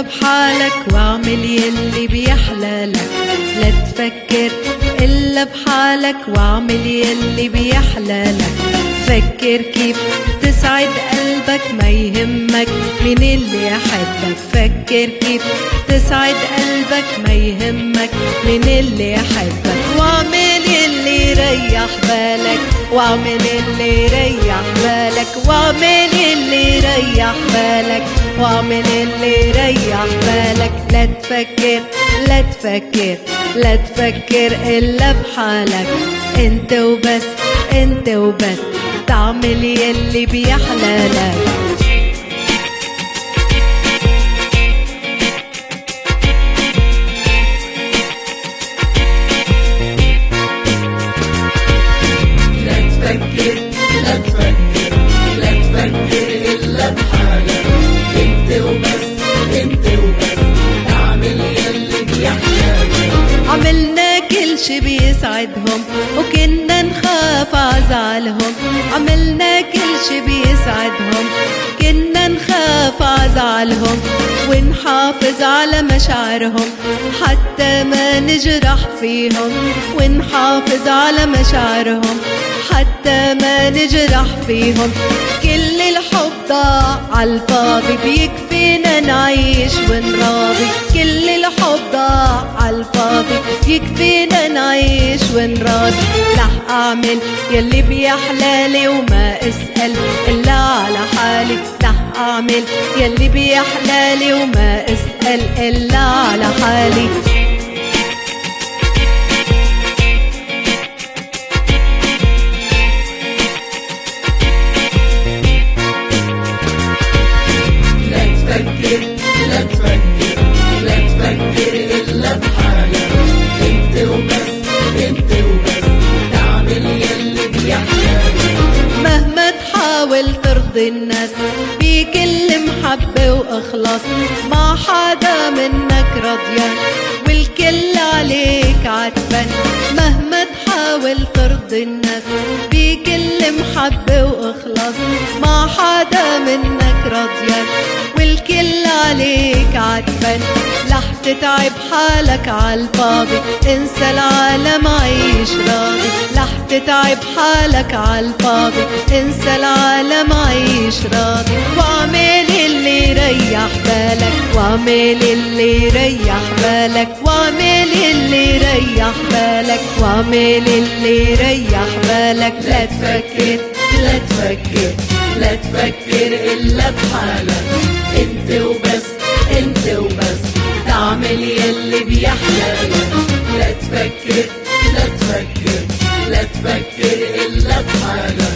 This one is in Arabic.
بحالك واعمل يلي بيحلالك. لا تفكر إلا بحالك واعمل يلي بيحلالك. فكر كيف تسعد قلبك ما يهمك مين اللي يحبك. فكر كيف تسعد قلبك ما يهمك مين اللي يحبك. واعمل يلي يريح بالك واعمل يلي يريح بالك واعمل يلي يريح بالك واعمل يلي يريح بالك. لا تفكر لا تفكر لا تفكر إلا بحالك. انت وبس انت وبس تعمل يلي بيحلالك. لا تفكر لا تفكر إلا بحالك. انت وبس انت وبس تعمل يلي بيحلالك. عملنا كل شي بيسعدهم وكنا نخاف عزعلهم. عملنا كل شي بيسعدهم كنا نخاف عزعلهم. ونحافظ على مشاعرهم حتى ما نجرح فيهم. ونحافظ على مشاعرهم حتى ما نجرح فيهم. كل الحب ضاع عالفاضي بيكفينا نعيش ونراضي. كل الحب ضاع عالفاضي يكفينا نعيش ونراضي. رح أعمل يلي بيحلالي وما أسأل إلا على حالي. رح أعمل يلي بيحلالي وما أسأل إلا على حالي. لا تفكر لا تفكر إلا بحالك. انت وبس انت وبس تعمل يلي بيحلالك. مهما تحاول ترضي الناس بكل محبة وإخلاص ما حدا منك رضيان والكل عليك عتبان. مهما تحاول ترضي الناس بكل محبة وإخلاص ما حدا منك رضيان والكل عليك عتبان. رح تتعب حالك عالفاضي انسى العالم عيش راضي. رح تتعب حالك عالفاضي انسى العالم عيش راضي. واعمل اللي يريح بالك واعمل اللي يريح بالك واعمل اللي يريح بالك واعمل اللي يريح بالك. لا تفكر لا تفكر لا تفكر إلا بحالك. انت وبس انت وبس تعمل يلي بيحلالك. لا تفكر لا تفكر لا تفكر إلا بحالك.